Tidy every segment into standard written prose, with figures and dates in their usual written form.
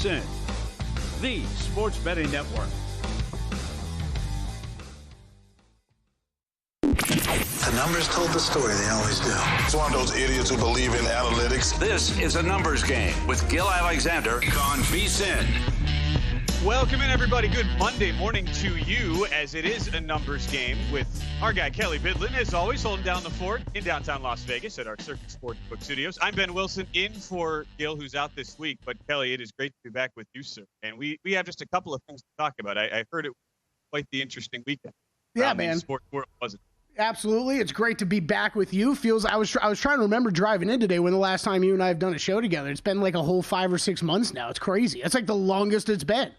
VSiN, the sports betting network. The numbers told the story, they always do. It's one of those idiots who believe in analytics. This is a numbers game with Gil Alexander on VSiN. Welcome in, everybody. Good Monday morning to you, as it is a numbers game with our guy, Kelly Bidlin, as always, holding down the fort in downtown Las Vegas at our Circa Sportsbook studios. I'm Ben Wilson, in for Gil, who's out this week. But, Kelly, it is great to be back with you, sir. And we have just a couple of things to talk about. I heard it was quite the interesting weekend. Yeah, man. The sports world, wasn't it? Absolutely. It's great to be back with you. I was trying to remember driving in today when the last time you and I have done a show together. It's been like a whole 5 or 6 months now. It's crazy. It's like the longest it's been.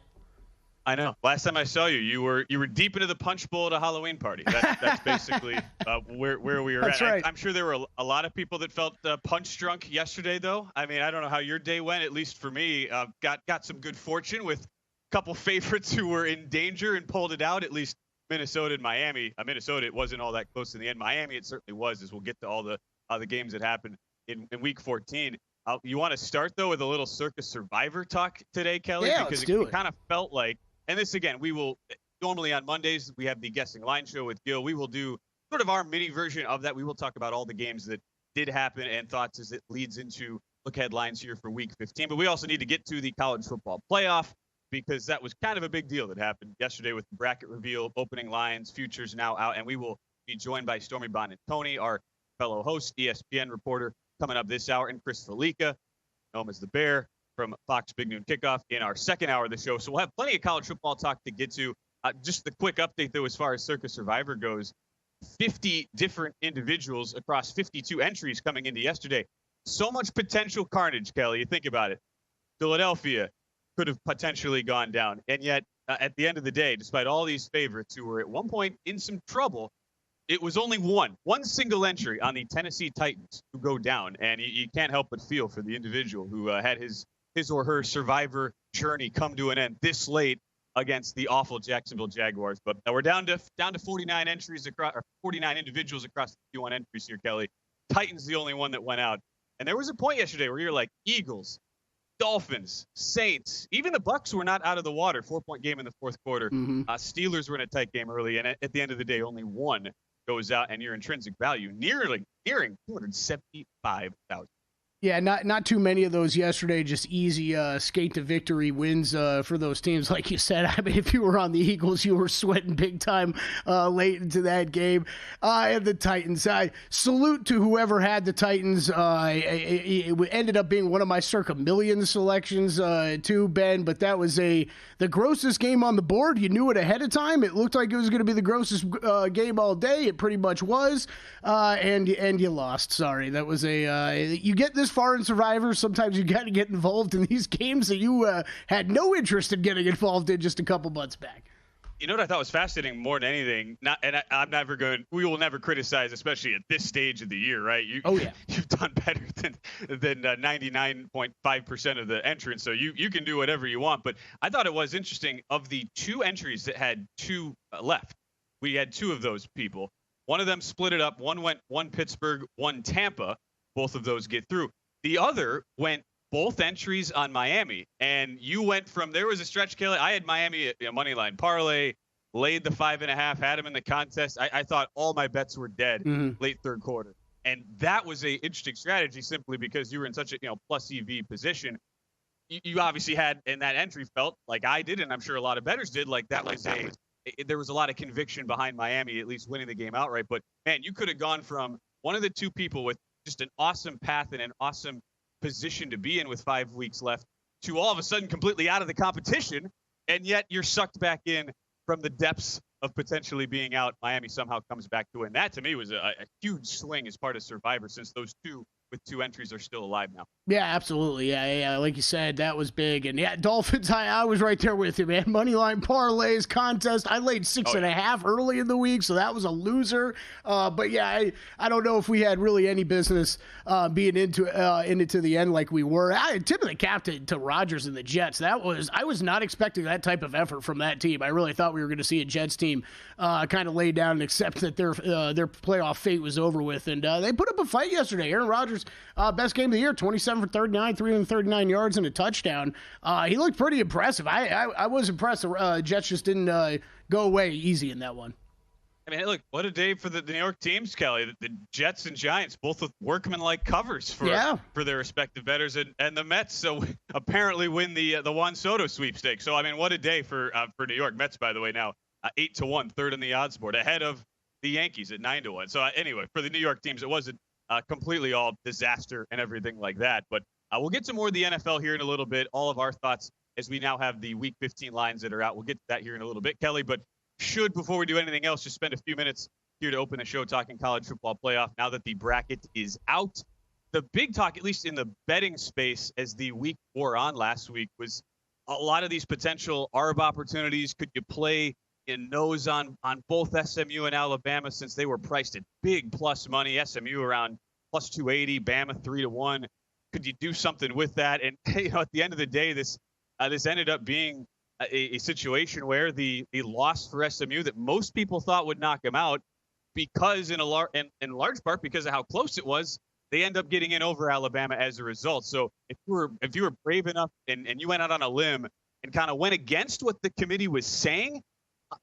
I know. Last time I saw you, you were deep into the punch bowl at a Halloween party. That's basically where we were That's at. right. I'm sure there were a lot of people that felt punch drunk yesterday, though. I mean, I don't know how your day went. At least for me, got some good fortune with a couple favorites who were in danger and pulled it out. At least Minnesota and Miami. Minnesota, it wasn't all that close in the end. Miami, it certainly was, as we'll get to all the games that happened in Week 14. You want to start, though, with a little Circa Survivor talk today, Kelly? Yeah, because let's do it. It kind of felt like, and this, again, we will normally on Mondays, we have the Guessing Line show with Gil. We will do sort of our mini version of that. We will talk about all the games that did happen and thoughts as it leads into look headlines here for Week 15. But we also need to get to the college football playoff, because that was kind of a big deal that happened yesterday with the bracket reveal, opening lines, futures now out. And we will be joined by Stormy Buonantony, our fellow host, ESPN reporter, coming up this hour, and Chris Felica, known as the Bear, from Fox Big Noon Kickoff in our second hour of the show. So we'll have plenty of college football talk to get to. Just the quick update, though, as far as Circa Survivor goes, 50 different individuals across 52 entries coming into yesterday. So much potential carnage, Kelly. You think about it. Philadelphia could have potentially gone down. And yet, at the end of the day, despite all these favorites who were at one point in some trouble, it was only one single entry on the Tennessee Titans who go down. And you can't help but feel for the individual who had his or her Survivor journey come to an end this late against the awful Jacksonville Jaguars. But we're down to 49 entries across, or 49 individuals across the 51 entries here, Kelly. Titans the only one that went out. And there was a point yesterday where you're like, Eagles, Dolphins, Saints, even the Bucs were not out of the water. 4-point game in the fourth quarter. Mm-hmm. Steelers were in a tight game early, and at the end of the day, only one goes out, and your intrinsic value nearing 275,000. Yeah, not too many of those yesterday. Just easy skate to victory wins for those teams. Like you said, I mean, if you were on the Eagles, you were sweating big time late into that game. And the Titans, salute to whoever had the Titans. It ended up being one of my circa million selections too, Ben. But that was the grossest game on the board. You knew it ahead of time. It looked like it was going to be the grossest game all day. It pretty much was, and you lost. Sorry, that was you get this far in Survivor, sometimes you got to get involved in these games that you had no interest in getting involved in just a couple months back. You know what I thought was fascinating more than anything? We will never criticize, especially at this stage of the year, right? You've done better than 99.5% of the entrants, so you can do whatever you want. But I thought it was interesting, of the two entries that had two left, we had two of those people. One of them split it up. One Pittsburgh, one Tampa. Both of those get through. The other went both entries on Miami, and you went from, there was a stretch, Kelly. I had Miami at money line parlay, laid the 5.5, had them in the contest. I thought all my bets were dead late third quarter, and that was a interesting strategy simply because you were in such a plus EV position. You obviously had in that entry felt like I did, and I'm sure a lot of bettors did. Like that was there was a lot of conviction behind Miami at least winning the game outright. But man, you could have gone from one of the two people with just an awesome path and an awesome position to be in with 5 weeks left to all of a sudden completely out of the competition, and yet you're sucked back in from the depths of potentially being out. Miami somehow comes back to win. That to me was a huge swing as part of Survivor, since those two with two entries are still alive now. Yeah, absolutely. Yeah. Like you said, that was big. And yeah, Dolphins, I was right there with you, man. Moneyline parlays, contest. I laid 6.5 early in the week, so that was a loser. But yeah, I don't know if we had really any business being into the end like we were. I tip of the cap to Rodgers and the Jets. I was not expecting that type of effort from that team. I really thought we were going to see a Jets team kind of lay down and accept that their playoff fate was over with. And they put up a fight yesterday. Aaron Rodgers games. Best game of the year, 27 for 39, 339 yards and a touchdown. He looked pretty impressive. I was impressed. The Jets just didn't go away easy in that one. I mean, look, what a day for the New York teams, Kelly. The Jets and Giants, both with workmanlike covers for their respective bettors, and the Mets so apparently win the Juan Soto sweepstakes. So, I mean, what a day for New York. Mets, by the way, now 8-1, third in the odds board, ahead of the Yankees at 9-1. So, anyway, for the New York teams, it wasn't completely all disaster and everything like that. But we'll get to more of the NFL here in a little bit. All of our thoughts as we now have the Week 15 lines that are out. We'll get to that here in a little bit, Kelly. But before we do anything else, just spend a few minutes here to open the show talking college football playoff now that the bracket is out. The big talk, at least in the betting space, as the week wore on last week, was a lot of these potential ARB opportunities. Could you play in those on both SMU and Alabama, since they were priced at big plus money? SMU around plus 280, Bama 3-1. Could you do something with that? And at the end of the day, this ended up being a situation where the loss for SMU that most people thought would knock them out, because in large part because of how close it was, they end up getting in over Alabama as a result. So if you were brave enough and you went out on a limb and kind of went against what the committee was saying,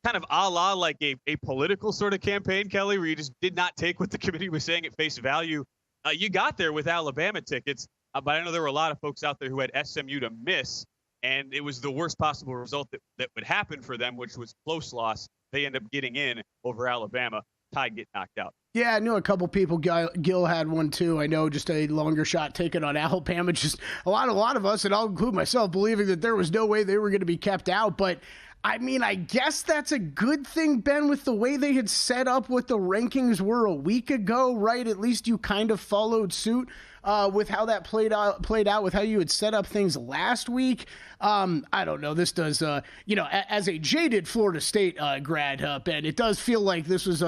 kind of a la like a political sort of campaign, Kelly, where you just did not take what the committee was saying at face value, you got there with Alabama tickets. But I know there were a lot of folks out there who had SMU to miss, and it was the worst possible result that would happen for them, which was close loss. They end up getting in over Alabama. Tide get knocked out. Yeah, I knew a couple people. Gil had one too. I know, just a longer shot taken on Alabama. Just a lot of us, and I'll include myself, believing that there was no way they were going to be kept out. But I mean, I guess that's a good thing, Ben, with the way they had set up what the rankings were a week ago, right? At least you kind of followed suit with how that played out with how you had set up things last week. I don't know. This does, as a jaded Florida State grad, Ben, it does feel like this was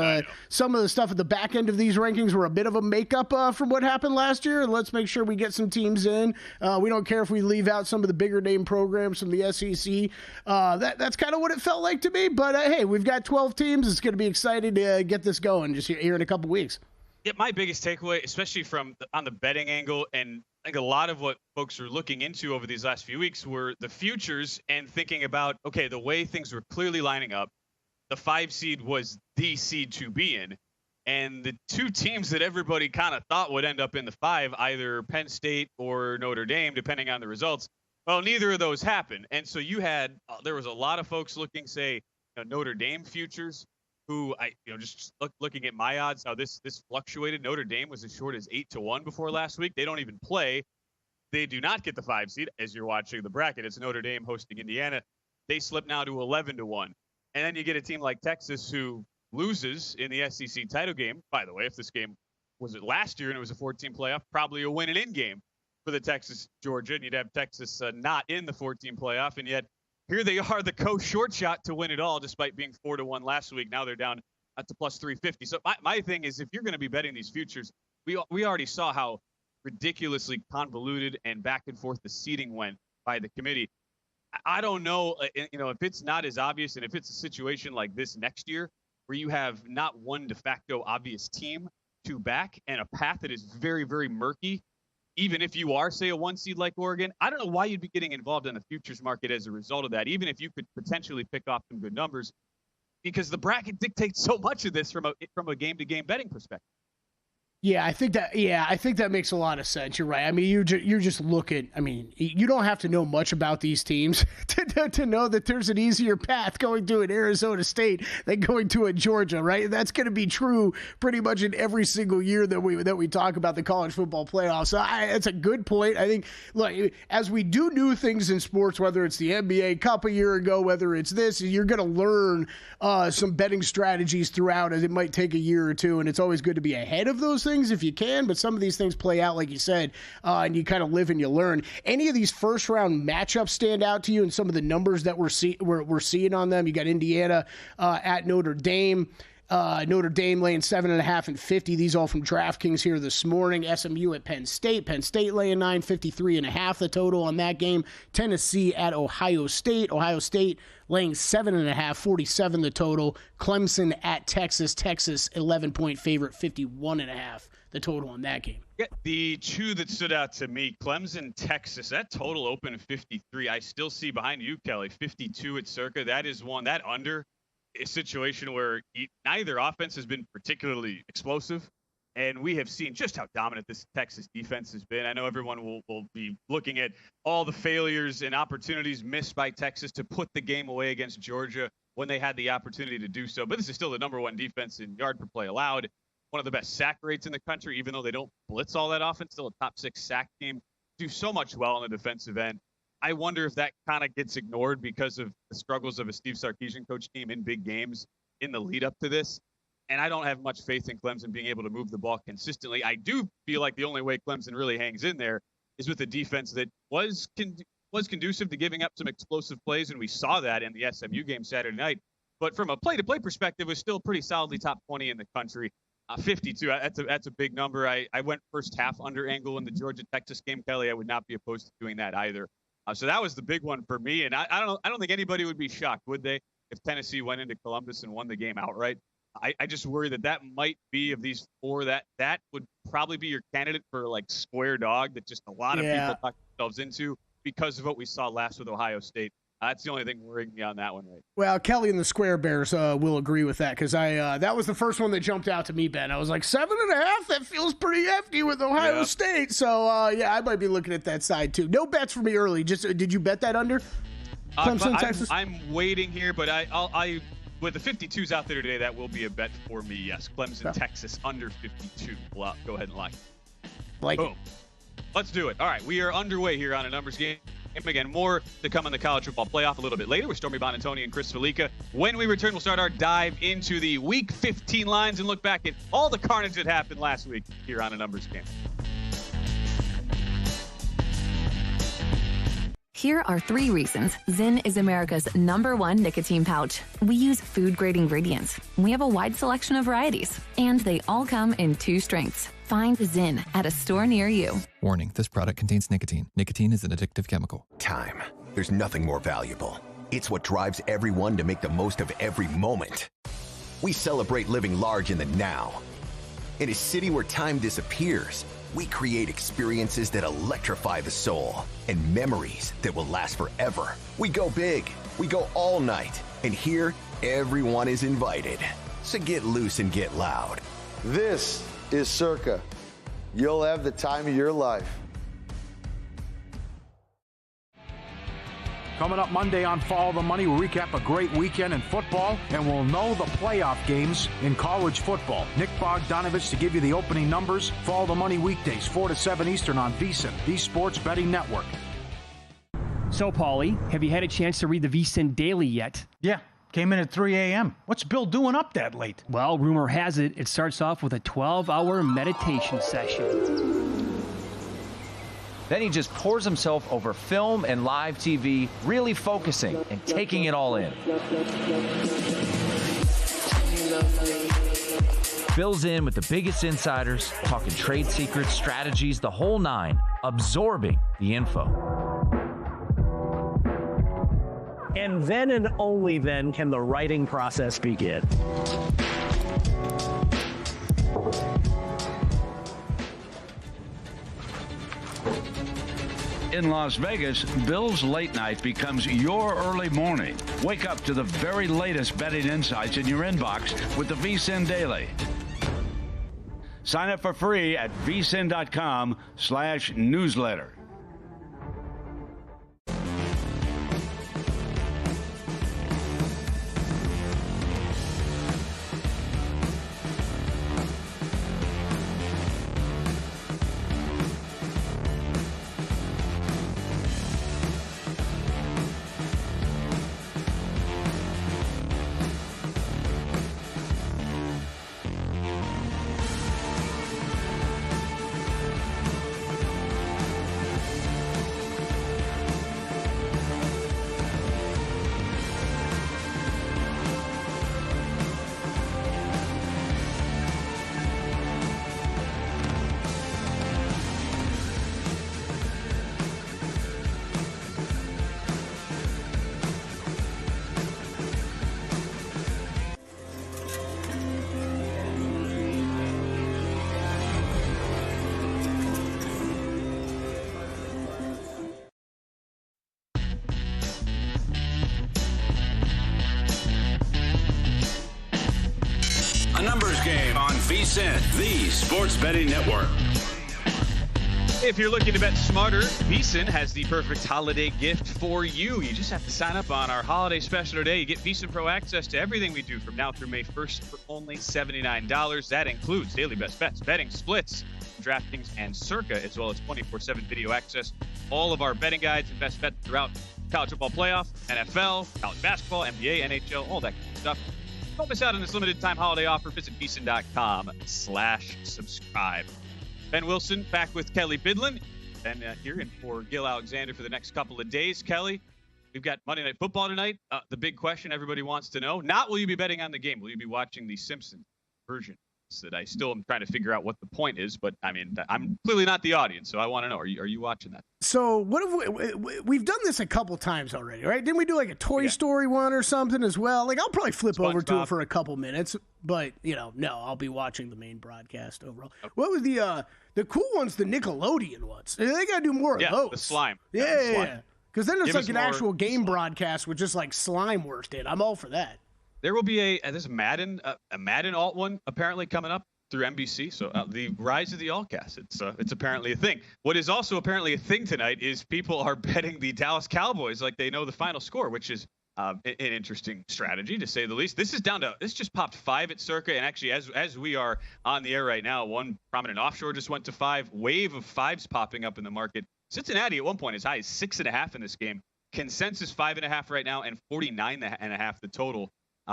some of the stuff at the back end of these rankings were a bit of a makeup from what happened last year. Let's make sure we get some teams in. We don't care if we leave out some of the bigger name programs from the SEC. That's kind of what it felt like to me. But hey, we've got 12 teams. It's going to be exciting to get this going just here in a couple weeks. Yeah, my biggest takeaway, especially on the betting angle, and I think a lot of what folks are looking into over these last few weeks were the futures and thinking about, okay, the way things were clearly lining up, the 5 seed was the seed to be in. And the 2 teams that everybody kind of thought would end up in the 5, either Penn State or Notre Dame, depending on the results, well, neither of those happened. And so there was a lot of folks looking, say, Notre Dame futures, who just looking at my odds, how this fluctuated. Notre Dame was as short as 8-1 before last week. They don't even play. They do not get the 5 seed as you're watching the bracket. It's Notre Dame hosting Indiana. They slip now to 11-1. And then you get a team like Texas who loses in the SEC title game. By the way, if this game was it last year and it was a 14 playoff, probably a win and in game for the Texas Georgia, and you'd have Texas not in the 14 playoff, and yet here they are, the short shot to win it all, despite being 4-1 last week. Now they're down to plus 350. So my thing is, if you're going to be betting these futures, we already saw how ridiculously convoluted and back and forth the seeding went by the committee. I don't know, if it's not as obvious, and if it's a situation like this next year where you have not one de facto obvious team to back and a path that is very, very murky, even if you are, say, a 1 seed like Oregon, I don't know why you'd be getting involved in the futures market as a result of that, even if you could potentially pick off some good numbers, because the bracket dictates so much of this from a game-to-game betting perspective. Yeah, I think that makes a lot of sense. You're right. I mean, you're just looking. I mean, you don't have to know much about these teams to know that there's an easier path going to an Arizona State than going to a Georgia, right? That's going to be true pretty much in every single year that we talk about the college football playoffs. So that's a good point. I think, look, as we do new things in sports, whether it's the NBA Cup a year ago, whether it's this, you're going to learn some betting strategies throughout, as it might take a year or two, and it's always good to be ahead of those things if you can, but some of these things play out, like you said, and you kind of live and you learn. Any of these first round matchups stand out to you, and some of the numbers that we're seeing on them? You got Indiana at Notre Dame. Notre Dame laying 7.5 and 50. These all from DraftKings here this morning. SMU at Penn State. Penn State laying 953.5 the total on that game. Tennessee at Ohio State. Ohio State laying 7.5, 47 the total. Clemson at Texas. Texas 11-point favorite, 51.5 the total on that game. Yeah, the two that stood out to me, Clemson, Texas, that total opened 53. I still see behind you, Kelly, 52 at Circa. That is one, that under a situation where neither offense has been particularly explosive. And we have seen just how dominant this Texas defense has been. I know everyone will be looking at all the failures and opportunities missed by Texas to put the game away against Georgia when they had the opportunity to do so. But this is still the #1 defense in yard per play allowed. One of the best sack rates in the country, even though they don't blitz all that often. Still a top 6 sack team. Do so much well on the defensive end. I wonder if that kind of gets ignored because of the struggles of a Steve Sarkisian coach team in big games in the lead up to this. And I don't have much faith in Clemson being able to move the ball consistently. I do feel like the only way Clemson really hangs in there is with a defense that was conducive to giving up some explosive plays, and we saw that in the SMU game Saturday night. But from a play-to-play perspective, was still pretty solidly top 20 in the country. 52, that's a big number. I went first half under angle in the Georgia-Texas game, Kelly. I would not be opposed to doing that either. So that was the big one for me, and I don't think anybody would be shocked, would they, if Tennessee went into Columbus and won the game outright. I just worry that might be, of these four, that would probably be your candidate for like square dog that just a lot of people talk themselves into because of what we saw last with Ohio State. That's the only thing worrying me on that one, right? Well, Kelly and the Square Bears will agree with that because that was the first one that jumped out to me, Ben. I was like, 7.5? That feels pretty hefty with Ohio State. So, I might be looking at that side too. No bets for me early. Just did you bet that under Clemson, Texas? I'm waiting here, but I with the 52s out there today, that will be a bet for me, yes. Clemson, Texas, under 52. Go ahead and lock it. Boom. Let's do it. All right, we are underway here on a numbers game. Again, more to come in the college football playoff a little bit later with Stormy Buonantony and Chris Felica. When we return, we'll start our dive into the Week 15 lines and look back at all the carnage that happened last week here on a numbers game. Here are 3 reasons ZYN is America's #1 nicotine pouch. We use food-grade ingredients. We have a wide selection of varieties, and they all come in 2 strengths. Find ZYN at a store near you. Warning, this product contains nicotine. Nicotine is an addictive chemical. Time. There's nothing more valuable. It's what drives everyone to make the most of every moment. We celebrate living large in the now. In a city where time disappears, we create experiences that electrify the soul and memories that will last forever. We go big, we go all night, and here, everyone is invited. So get loose and get loud. This is Circa. You'll have the time of your life. Coming up Monday on Follow the Money, we'll recap a great weekend in football, and we'll know the playoff games in college football. Nick Bogdanovich to give you the opening numbers. Follow the Money weekdays, 4 to 7 Eastern on VSiN, the Sports Betting Network. So, Paulie, have you had a chance to read the VSiN Daily yet? Yeah, came in at 3 a.m. What's Bill doing up that late? Well, rumor has it, it starts off with a 12-hour meditation session. Then he just pours himself over film and live TV, really focusing and taking it all in. Bill's in with the biggest insiders, talking trade secrets, strategies, the whole 9, absorbing the info. And then and only then can the writing process begin. In Las Vegas, Bill's late night becomes your early morning. Wake up to the very latest betting insights in your inbox with the VSiN Daily. Sign up for free at vsin.com/newsletter. A numbers game on VSiN, the sports betting network. If you're looking to bet smarter, VSiN has the perfect holiday gift for you. You just have to sign up on our holiday special today. You get VSiN Pro access to everything we do from now through May 1st for only $79. That includes daily best bets, betting splits, DraftKings, and Circa, as well as 24/7 video access. All of our betting guides and best bets throughout college football playoff, NFL, college basketball, NBA, NHL, all that kind of stuff. Don't miss out on this limited time holiday offer. Visit VSiN.com/subscribe. Ben Wilson back with Kelly Bidlin. And here in for Gil Alexander for the next couple of days. Kelly, we've got Monday Night Football tonight. The big question everybody wants to know, not will you be betting on the game? Will you be watching the Simpsons version? That I still am trying to figure out what the point is, but I mean, I'm clearly not the audience, so I want to know, are you watching that? So what have we've done this a couple times already, right? Didn't we do like a Toy Story one or something as well? Like I'll probably flip over to it for a couple minutes, but no, I'll be watching the main broadcast overall. Okay. What was the cool ones? The Nickelodeon ones. They got to do more of those. The slime. Yeah. Because then it's like an actual game broadcast with just like slime worked in. I'm all for that. There will be a Madden alt one apparently coming up through NBC. So the rise of the Allcast. It's apparently a thing. What is also apparently a thing tonight is people are betting the Dallas Cowboys like they know the final score, which is an interesting strategy to say the least. This just popped 5 at Circa, and actually as we are on the air right now, one prominent offshore just went to 5. Wave of 5s popping up in the market. Cincinnati at one point as high as 6.5 in this game. Consensus 5.5 right now, and 49.5 the total.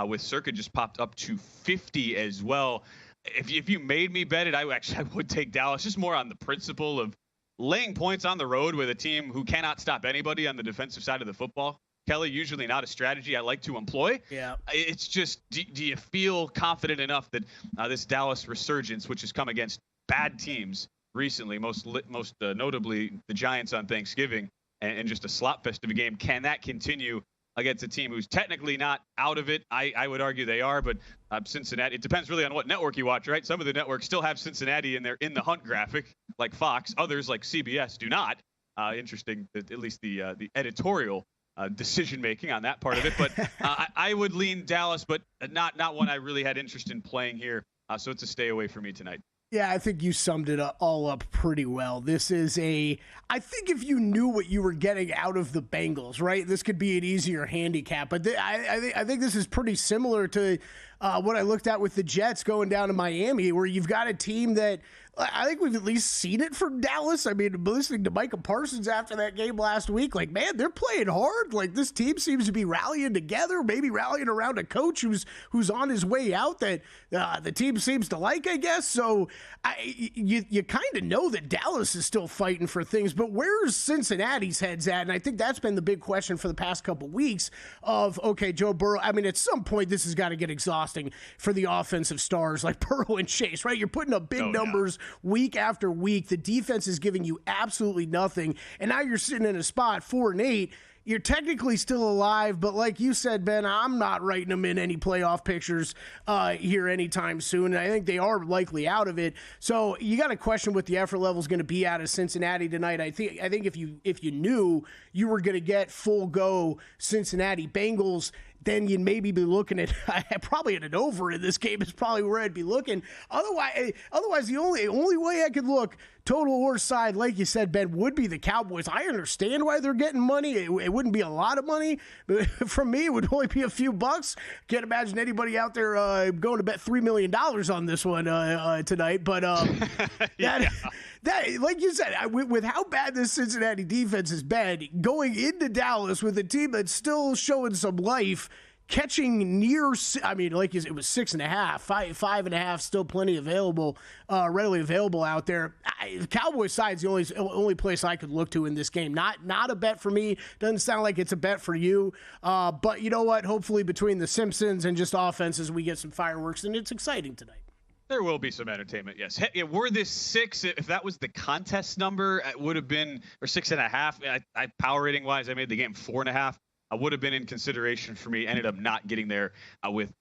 With Circa just popped up to 50 as well. If you made me bet it, I would take Dallas, just more on the principle of laying points on the road with a team who cannot stop anybody on the defensive side of the football. Kelly, usually not a strategy I like to employ. Yeah. It's just, do you feel confident enough that this Dallas resurgence, which has come against bad teams recently, most notably the Giants on Thanksgiving, and just a slop fest of a game, can that continue against a team who's technically not out of it? I would argue they are, but Cincinnati, it depends really on what network you watch, right? Some of the networks still have Cincinnati in the hunt graphic, like Fox. Others, like CBS, do not. Interesting, at least the editorial decision-making on that part of it. But I would lean Dallas, but not one I really had interest in playing here. So it's a stay away for me tonight. Yeah, I think you summed it all up pretty well. This is I think if you knew what you were getting out of the Bengals, right, this could be an easier handicap. But I think this is pretty similar to what I looked at with the Jets going down to Miami, where you've got a team that I think we've at least seen it from Dallas. I mean, listening to Micah Parsons after that game last week, like, man, they're playing hard. Like, this team seems to be rallying together, maybe rallying around a coach who's on his way out that the team seems to like, I guess. So you kind of know that Dallas is still fighting for things, but where's Cincinnati's heads at? And I think that's been the big question for the past couple weeks of, okay, Joe Burrow, I mean, at some point this has got to get exhausting for the offensive stars like Burrow and Chase, right? You're putting up big numbers week after week. The defense is giving you absolutely nothing. And now you're sitting in a spot 4-8. You're technically still alive, but like you said, Ben, I'm not writing them in any playoff pictures here anytime soon. And I think they are likely out of it. So you got to question what the effort level is going to be out of Cincinnati tonight. I think if you knew you were going to get full go Cincinnati Bengals, then you'd maybe be looking at probably at an over in this game is probably where I'd be looking. Otherwise, the only way I could look total or side, like you said, Ben, would be the Cowboys. I understand why they're getting money. It wouldn't be a lot of money, but from me, it would only be a few bucks. Can't imagine anybody out there going to bet $3 million on this one tonight. But that, like you said, with how bad this Cincinnati defense has been, going into Dallas with a team that's still showing some life, catching near, I mean, like it was 6.5, 5.5, still plenty available, readily available out there. Cowboys side's the only place I could look to in this game. Not a bet for me. Doesn't sound like it's a bet for you. But you know what? Hopefully between the Simpsons and just offenses, we get some fireworks, and it's exciting tonight. There will be some entertainment, yes. Hey, were this 6, if that was the contest number, it would have been, or 6.5. I power rating wise, I made the game 4.5. I would have been in consideration for me. Ended up not getting there with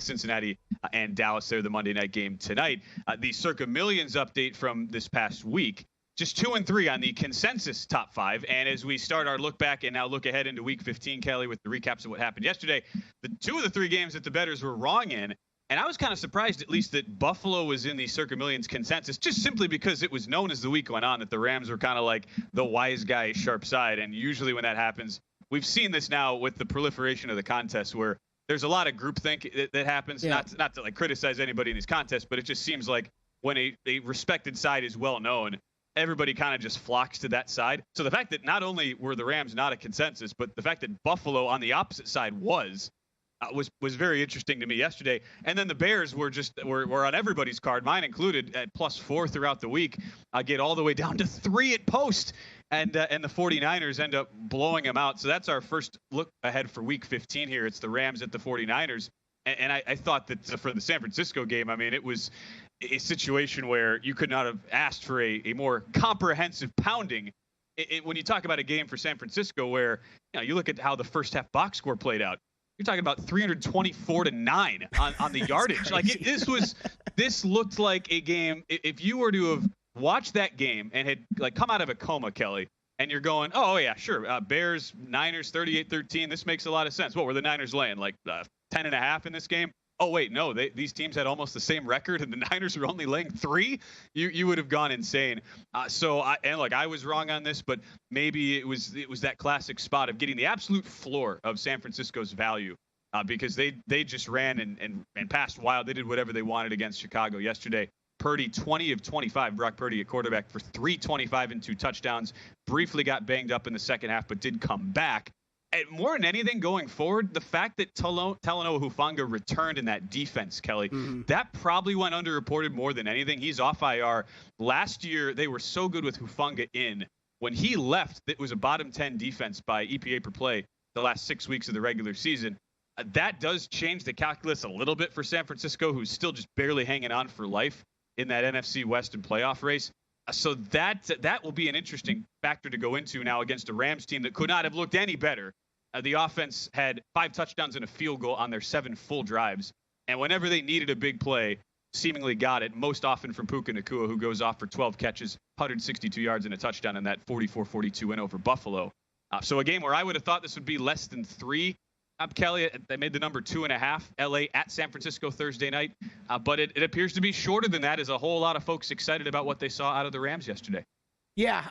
Cincinnati and Dallas there, the Monday night game tonight. The Circa Millions update from this past week, just 2 and 3 on the consensus top 5. And as we start our look back and now look ahead into week 15, Kelly, with the recaps of what happened yesterday, the 2 of the 3 games that the bettors were wrong in And I was kind of surprised, at least, that Buffalo was in the Circa Millions consensus, just simply because it was known as the week went on that the Rams were kind of like the wise guy, sharp side. And usually when that happens, we've seen this now with the proliferation of the contest where there's a lot of groupthink that happens. Yeah. Not to like criticize anybody in these contests, but it just seems like when a respected side is well known, everybody kind of just flocks to that side. So the fact that not only were the Rams not a consensus, but the fact that Buffalo on the opposite side was very interesting to me yesterday. And then the Bears were on everybody's card, mine included, at +4 throughout the week, get all the way down to 3 at post. And the 49ers end up blowing them out. So that's our first look ahead for week 15 here. It's the Rams at the 49ers. And I thought that for the San Francisco game, I mean, it was a situation where you could not have asked for a more comprehensive pounding. When you talk about a game for San Francisco where, you look at how the first half box score played out, you're talking about 324-9 on the yardage. Like this looked like a game. If you were to have watched that game and had like come out of a coma, Kelly, and you're going, oh yeah, sure. Bears, Niners, 38-13. This makes a lot of sense. What were the Niners laying? Like 10.5 in this game? Oh wait, no, these teams had almost the same record and the Niners were only laying 3. You would have gone insane. I was wrong on this, but maybe it was that classic spot of getting the absolute floor of San Francisco's value because they just ran and passed wild. They did whatever they wanted against Chicago yesterday. Purdy, 20 of 25, Brock Purdy at quarterback for 325 and 2 touchdowns. Briefly got banged up in the second half, but did come back. And more than anything going forward, the fact that Talanoa Hufanga returned in that defense, Kelly, that probably went underreported more than anything. He's off IR. Last year, they were so good with Hufanga in. When he left, it was a bottom 10 defense by EPA per play the last 6 weeks of the regular season. That does change the calculus a little bit for San Francisco, who's still just barely hanging on for life in that NFC Western playoff race. So that will be an interesting factor to go into now against a Rams team that could not have looked any better. The offense had 5 touchdowns and a field goal on their 7 full drives. And whenever they needed a big play, seemingly got it, most often from Puka Nacua, who goes off for 12 catches, 162 yards and a touchdown in that 44-42 win over Buffalo. So a game where I would have thought this would be less than 3. Kelly, they made the number 2.5, LA at San Francisco Thursday night. But it appears to be shorter than that, as a whole lot of folks excited about what they saw out of the Rams yesterday. Yeah,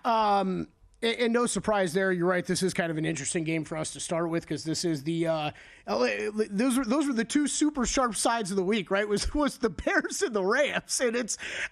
and no surprise there. You're right. This is kind of an interesting game for us to start with because this is the those were the 2 super sharp sides of the week, right? Was the Bears and the Rams, and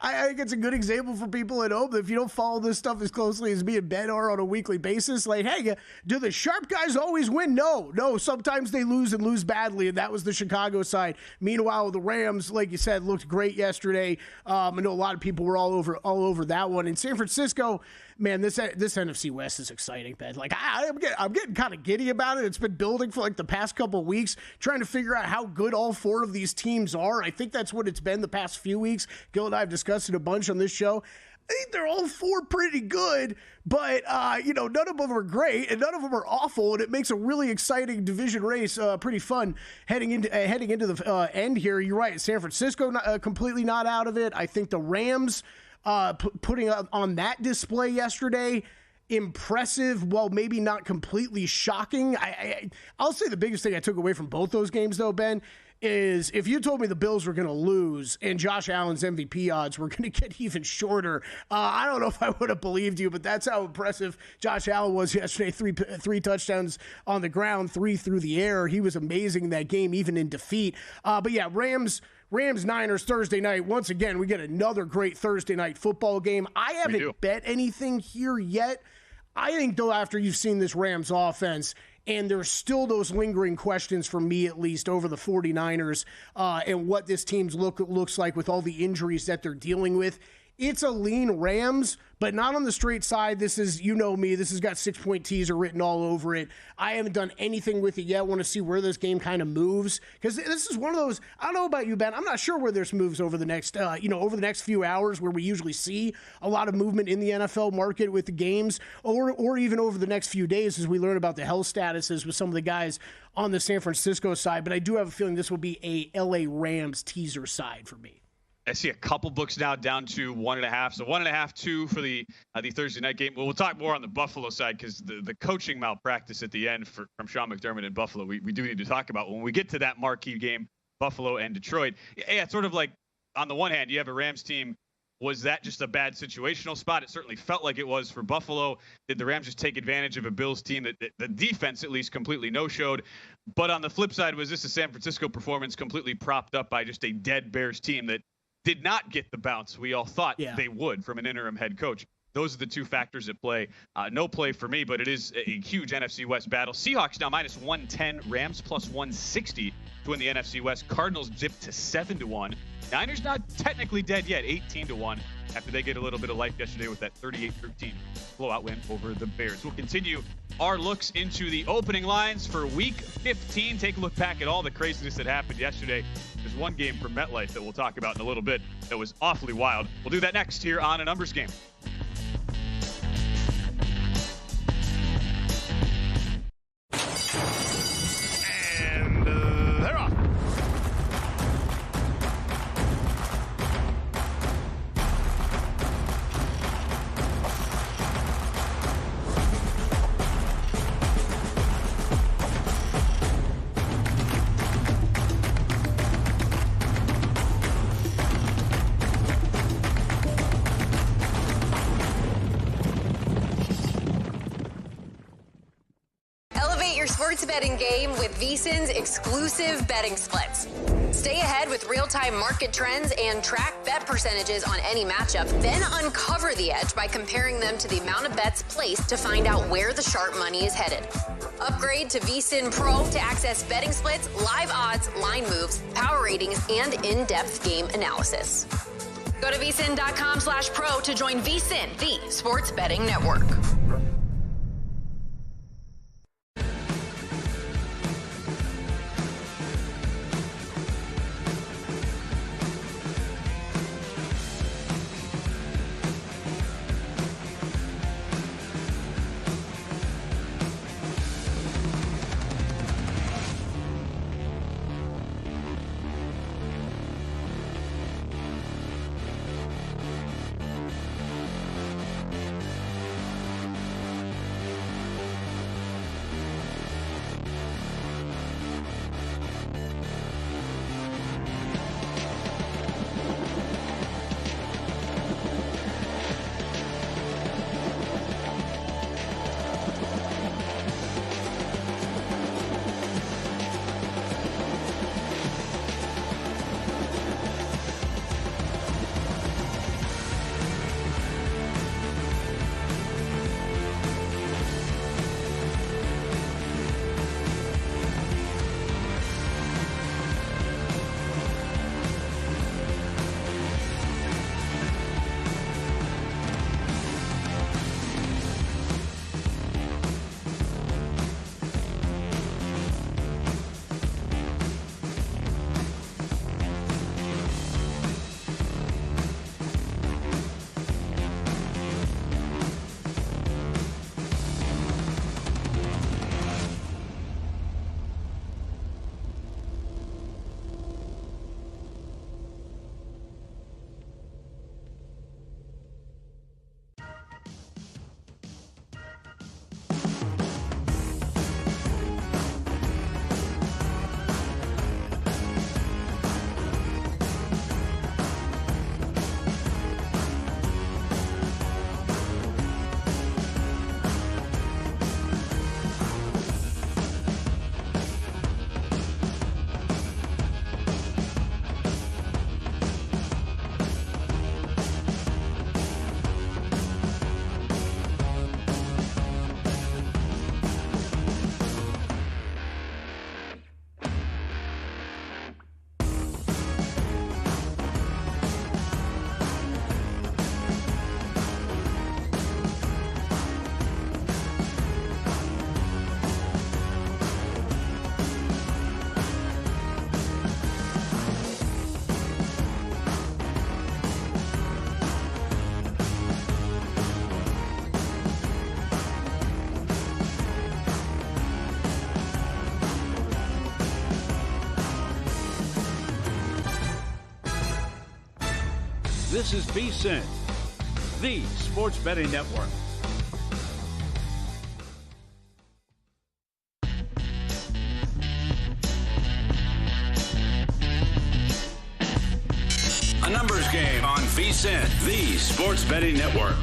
I think it's a good example for people at home that if you don't follow this stuff as closely as me and Ben are on a weekly basis, like, hey, do the sharp guys always win? No. Sometimes they lose and lose badly, and that was the Chicago side. Meanwhile, the Rams, like you said, looked great yesterday. I know a lot of people were all over that one. In San Francisco, man, this NFC West is exciting, Ben. Like I'm getting kind of giddy about it. It's been building for like the past couple of weeks, trying to figure out how good all 4 of these teams are. I think that's what it's been the past few weeks. Gil and I have discussed it a bunch on this show. I think they're all 4 pretty good, but none of them are great and none of them are awful, and it makes a really exciting division race pretty fun heading into the end here. You're right, San Francisco completely not out of it. I think the Rams putting on that display yesterday, impressive, while maybe not completely shocking. I'll say the biggest thing I took away from both those games, though, Ben, is if you told me the Bills were going to lose and Josh Allen's MVP odds were going to get even shorter, I don't know if I would have believed you, but that's how impressive Josh Allen was yesterday. Three touchdowns on the ground, 3 through the air. He was amazing in that game, even in defeat. But yeah, Rams, Niners, Thursday night. Once again, we get another great Thursday night football game. I haven't bet anything here yet. I think, though, after you've seen this Rams offense, and there's still those lingering questions for me, at least, over the 49ers and what this team's looks like with all the injuries that they're dealing with. It's a lean Rams, but not on the straight side. This is, you know me, this has got 6-point teaser written all over it. I haven't done anything with it yet. I want to see where this game kind of moves, because this is one of those, I don't know about you, Ben, I'm not sure where this moves over the next, over the next few hours, where we usually see a lot of movement in the NFL market with the games, or even over the next few days as we learn about the health statuses with some of the guys on the San Francisco side. But I do have a feeling this will be a LA Rams teaser side for me. I see a couple books now down to 1.5. So 1.5, 2 for the Thursday night game. Well, we'll talk more on the Buffalo side, because the coaching malpractice at the end from Sean McDermott in Buffalo, we do need to talk about when we get to that marquee game, Buffalo and Detroit. Yeah, it's sort of like, on the one hand, you have a Rams team. Was that just a bad situational spot? It certainly felt like it was for Buffalo. Did the Rams just take advantage of a Bills team that the defense at least completely no-showed? But on the flip side, was this a San Francisco performance completely propped up by just a dead Bears team that did not get the bounce we all thought they would from an interim head coach? Those are the two factors at play. No play for me, but it is a huge NFC West battle. Seahawks now minus 110, Rams plus 160 to win the NFC West. Cardinals dipped to 7-1. Niners not technically dead yet, 18-1 after they get a little bit of life yesterday with that 38-13 blowout win over the Bears. We'll continue our looks into the opening lines for Week 15. Take a look back at all the craziness that happened yesterday. There's one game from MetLife that we'll talk about in a little bit that was awfully wild. We'll do that next here on A Numbers Game. And they're off. Sports betting game with VSiN's exclusive betting splits. Stay ahead with real-time market trends and track bet percentages on any matchup, then uncover the edge by comparing them to the amount of bets placed to find out where the sharp money is headed. Upgrade to VSiN Pro to access betting splits, live odds, line moves, power ratings, and in-depth game analysis. Go to vsin.com/pro to join VSiN, the sports betting network. This is VSiN, the sports betting network. A numbers game on VSiN, the sports betting network.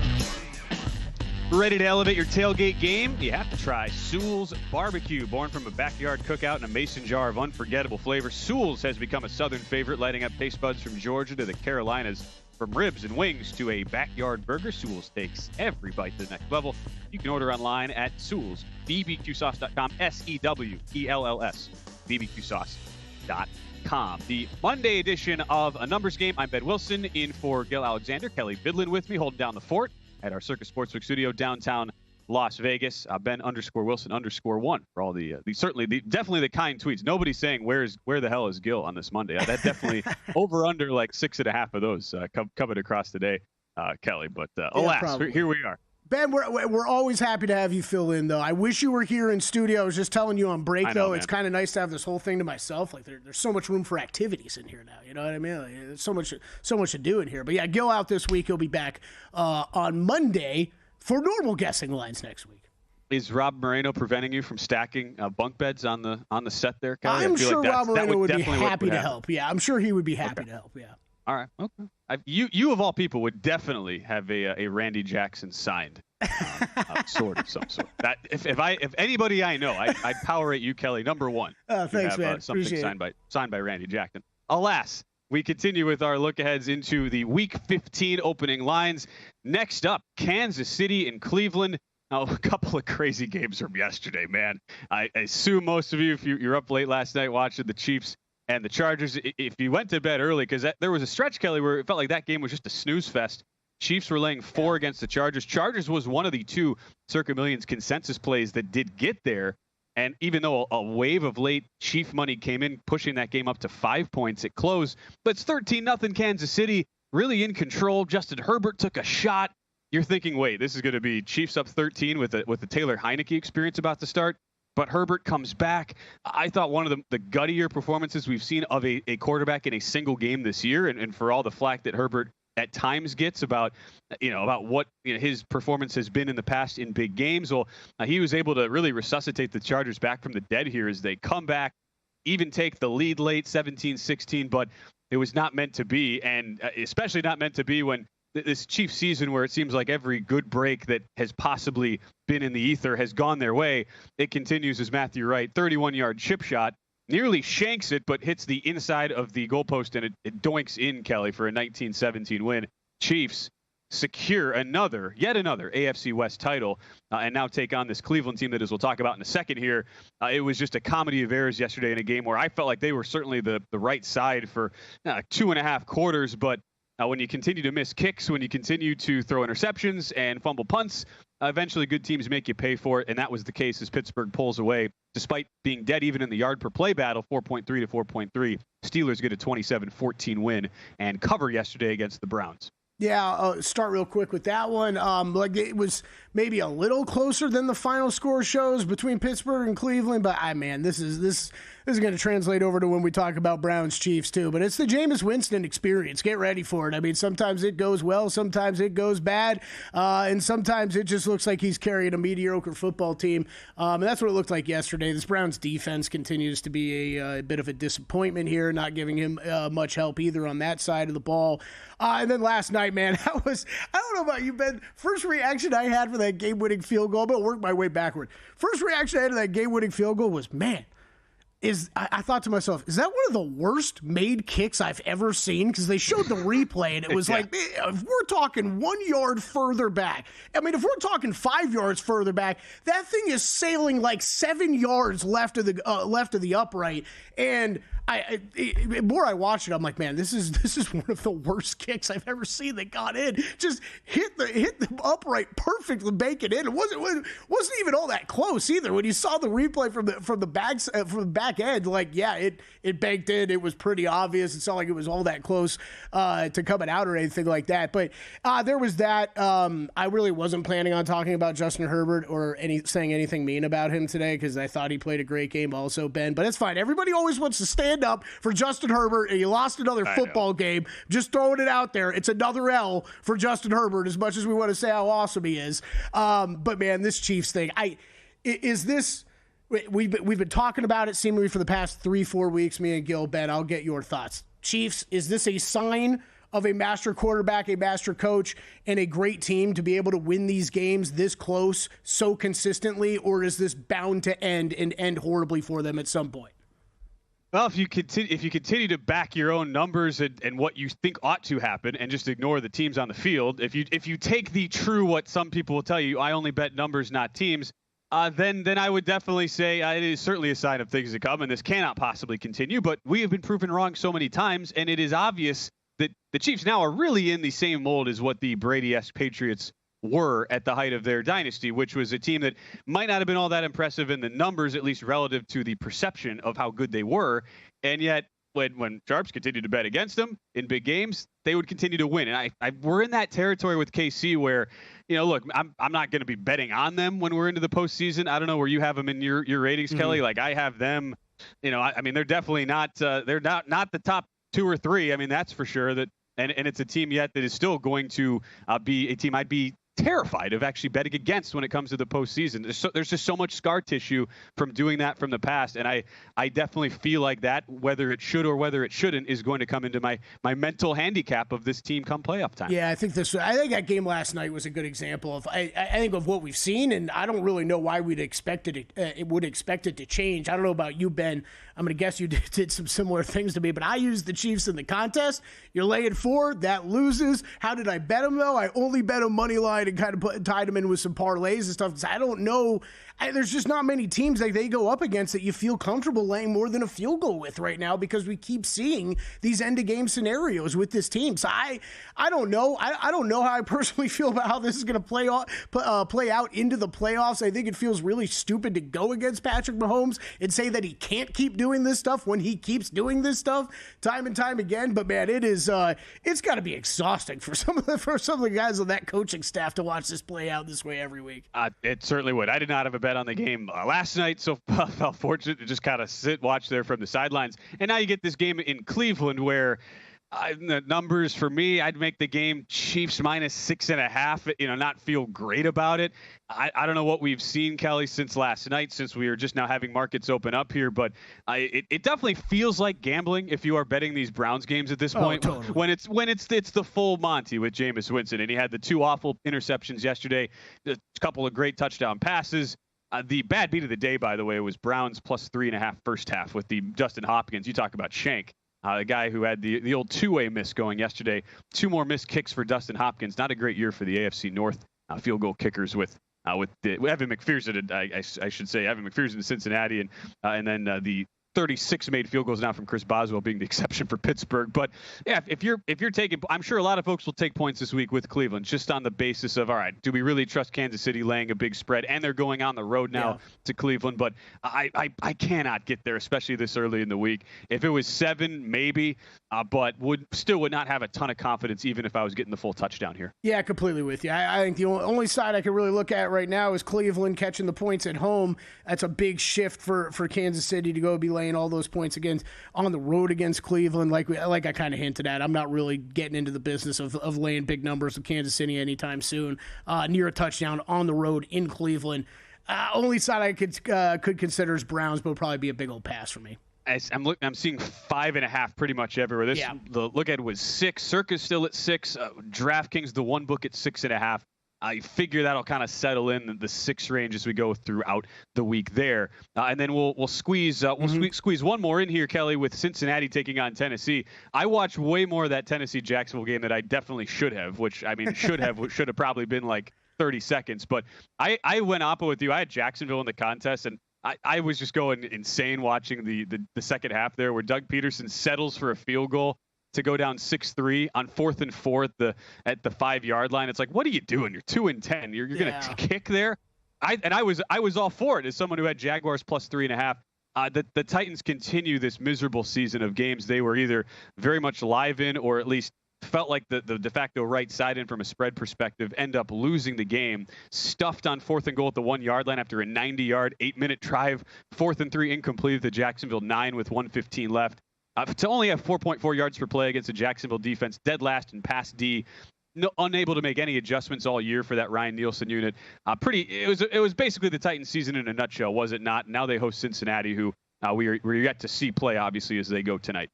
Ready to elevate your tailgate game? You have to try Sewell's Barbecue. Born from a backyard cookout in a mason jar of unforgettable flavor, Sewell's has become a southern favorite, lighting up taste buds from Georgia to the Carolinas. From ribs and wings to a backyard burger, Sewell's takes every bite to the next level. You can order online at SewellsBBQSauce.com, SEWELLS, BBQSauce.com. The Monday edition of A Numbers Game. I'm Ben Wilson, in for Gil Alexander. Kelly Bidlin with me, holding down the fort at our Circa Sportsbook studio downtown Las Vegas. Ben_Wilson_1 for all the definitely the kind tweets. Nobody's saying where the hell is Gil on this Monday. That definitely over under like 6.5 of those covered across the day, Kelly. But alas, here we are. Ben, we're always happy to have you fill in, though. I wish you were here in studio. I was just telling you on break, though. It's kind of nice to have this whole thing to myself. Like there's so much room for activities in here now. You know what I mean? Like, there's so much to do in here. But yeah, Gil out this week. He'll be back on Monday for normal guessing lines next week. Is Rob Moreno preventing you from stacking bunk beds on the set there, Kelly? I'm sure Rob Moreno would be happy to help. Yeah, I'm sure he would be happy to help. Yeah. All right. Okay. You of all people would definitely have a Randy Jackson signed sword of some sort. That if anybody I know, I'd power rate you, Kelly, number one. Thanks, man. Something signed by Randy Jackson. Alas, we continue with our look aheads into the Week 15 opening lines. Next up, Kansas City and Cleveland. Now, a couple of crazy games from yesterday, man. I assume most of you, if you're up late last night watching the Chiefs and the Chargers, if you went to bed early, because there was a stretch, Kelly, where it felt like that game was just a snooze fest. Chiefs were laying 4 against the Chargers. Chargers was one of the 2 Circa Millions consensus plays that did get there. And even though a wave of late Chief money came in, pushing that game up to 5 points at close, but it's 13-0 Kansas City, really in control. Justin Herbert took a shot. You're thinking, wait, this is going to be Chiefs up 13 with the Taylor Heineke experience about to start. But Herbert comes back. I thought one of the guttier performances we've seen of a quarterback in a single game this year, and for all the flack that Herbert at times gets about what his performance has been in the past in big games. Well, he was able to really resuscitate the Chargers back from the dead here as they come back, even take the lead late 17-16, but it was not meant to be, and especially not meant to be when this Chiefs season, where it seems like every good break that has possibly been in the ether has gone their way. It continues as Matthew Wright, 31-yard chip shot, nearly shanks it, but hits the inside of the goalpost, and it doinks in, Kelly, for a 19-17 win. Chiefs secure yet another AFC West title, and now take on this Cleveland team that, as we'll talk about in a second here, it was just a comedy of errors yesterday in a game where I felt like they were certainly the right side for 2.5 quarters, but when you continue to miss kicks, when you continue to throw interceptions and fumble punts, eventually good teams make you pay for it, and that was the case as Pittsburgh pulls away. Despite being dead even in the yard per play battle, 4.3 to 4.3, Steelers get a 27-14 win and cover yesterday against the Browns. Yeah, start real quick with that one. Like it was maybe a little closer than the final score shows between Pittsburgh and Cleveland, but this is going to translate over to when we talk about Browns Chiefs too. But it's the Jameis Winston experience. Get ready for it. I mean, sometimes it goes well, sometimes it goes bad, and sometimes it just looks like he's carrying a mediocre football team. And that's what it looked like yesterday. This Browns defense continues to be a bit of a disappointment here, not giving him much help either on that side of the ball. And then last night, man, I don't know about you, Ben. First reaction I had for that game-winning field goal, I'm going to work my way backward. First reaction I had to that game-winning field goal was, man, I thought to myself, is that one of the worst made kicks I've ever seen? Because they showed the replay, and it was like, if we're talking 1 yard further back, I mean, if we're talking 5 yards further back, that thing is sailing like 7 yards left of the upright. And the more I watch it, I'm like, man, this is one of the worst kicks I've ever seen that got in. Just hit the upright perfectly, bank it in. It wasn't even all that close either. When you saw the replay from the back end, like, yeah, it banked in. It was pretty obvious. It's not like it was all that close to coming out or anything like that. But there was that. I really wasn't planning on talking about Justin Herbert or saying anything mean about him today because I thought he played a great game also, Ben. But it's fine. Everybody always wants to stand up for Justin Herbert, and you lost another football game. Just throwing it out there. It's another L for Justin Herbert, as much as we want to say how awesome he is. But man, this Chiefs thing, we've been talking about it seemingly for the past 3-4 weeks, me and Gil. Ben, I'll get your thoughts. Chiefs, is this a sign of a master quarterback, a master coach, and a great team to be able to win these games this close so consistently, or is this bound to end horribly for them at some point? Well, if you continue to back your own numbers and what you think ought to happen, and just ignore the teams on the field, if you take the true what some people will tell you, I only bet numbers, not teams, then I would definitely say it is certainly a sign of things to come, and this cannot possibly continue. But we have been proven wrong so many times, and it is obvious that the Chiefs now are really in the same mold as what the Brady-esque Patriots were at the height of their dynasty, which was a team that might not have been all that impressive in the numbers, at least relative to the perception of how good they were. And yet, when Sharps continued to bet against them in big games, they would continue to win. And we're in that territory with KC where, look, I'm not going to be betting on them when we're into the postseason. I don't know where you have them in your ratings, Kelly. Like, I have them, I mean, they're definitely not, they're not the top 2 or 3. I mean, that's for sure. And it's a team yet that is still going to be a team I'd be terrified of actually betting against when it comes to the postseason. There's just so much scar tissue from doing that from the past, and I definitely feel like that, whether it should or whether it shouldn't, is going to come into my mental handicap of this team come playoff time. Yeah, I think that game last night was a good example of I think of what we've seen, and I don't really know why we'd expect it to change. I don't know about you, Ben. I'm going to guess you did some similar things to me, but I used the Chiefs in the contest. You're laying 4, that loses. How did I bet them, though? I only bet them money line and kind of tied them in with some parlays and stuff. Because I don't know. There's just not many teams that they go up against that you feel comfortable laying more than a field goal with right now, because we keep seeing these end-of-game scenarios with this team. So I don't know. I don't know how I personally feel about how this is going to play out into the playoffs. I think it feels really stupid to go against Patrick Mahomes and say that he can't keep doing this stuff when he keeps doing this stuff time and time again. But man, it's got to be exhausting for some of the guys on that coaching staff to watch this play out this way every week. It certainly would. I did not have a bet on the game last night, so felt fortunate to just kind of watch there from the sidelines. And now you get this game in Cleveland where the numbers for me, I'd make the game Chiefs minus 6.5, not feel great about it. I don't know what we've seen, Kelly, since last night, since we are just now having markets open up here, but it definitely feels like gambling if you are betting these Browns games at this point. Totally. When it's the full Monty with Jameis Winston, and he had the 2 awful interceptions yesterday, a couple of great touchdown passes. The bad beat of the day, by the way, was Browns plus 3.5 first half with the Dustin Hopkins. You talk about Shank. The guy who had the old 2-way miss going yesterday. 2 more missed kicks for Dustin Hopkins. Not a great year for the AFC North field goal kickers with Evan McPherson. I should say Evan McPherson in Cincinnati, and then the 36 made field goals now from Chris Boswell being the exception for Pittsburgh. But yeah, if you're taking, I'm sure a lot of folks will take points this week with Cleveland just on the basis of, all right, do we really trust Kansas City laying a big spread? And they're going on the road now to Cleveland. But I cannot get there, especially this early in the week. If it was 7, maybe, but would not have a ton of confidence even if I was getting the full touchdown here. Yeah, completely with you. I think the only side I can really look at right now is Cleveland catching the points at home. That's a big shift for Kansas City to go be laying all those points on the road against Cleveland. Like I kind of hinted at, I'm not really getting into the business of laying big numbers with Kansas City anytime soon. Near a touchdown on the road in Cleveland. Only side I could consider is Browns, but it'll probably be a big old pass for me. I'm seeing 5.5 pretty much everywhere. The look ahead was 6. Circa's still at 6. DraftKings, the one book at 6.5. I figure that'll kind of settle in the 6 range as we go throughout the week there, and then we'll squeeze squeeze one more in here, Kelly, with Cincinnati taking on Tennessee. I watched way more of that Tennessee-Jacksonville game that I definitely should have, which I mean should have probably been like 30 seconds. But I went oppo with you. I had Jacksonville in the contest, and I was just going insane watching the second half there, where Doug Peterson settles for a field goal to go down 6-3 on 4th and 4 at the 5-yard line. It's like, what are you doing? You're 2-10. You're going to kick there. I was all for it as someone who had Jaguars plus 3.5. The Titans continue this miserable season of games they were either very much live in, or at least felt like the de facto right side in from a spread perspective, end up losing the game, stuffed on 4th and goal at the 1-yard line after a 90-yard, 8-minute drive, 4th and 3 incomplete at the Jacksonville 9 with 1:15 left. To only have 4.4 yards per play against the Jacksonville defense, dead last in pass D, unable to make any adjustments all year for that Ryan Nielsen unit. It was basically the Titans season in a nutshell, was it not? Now they host Cincinnati, who we're yet to see play, obviously, as they go tonight.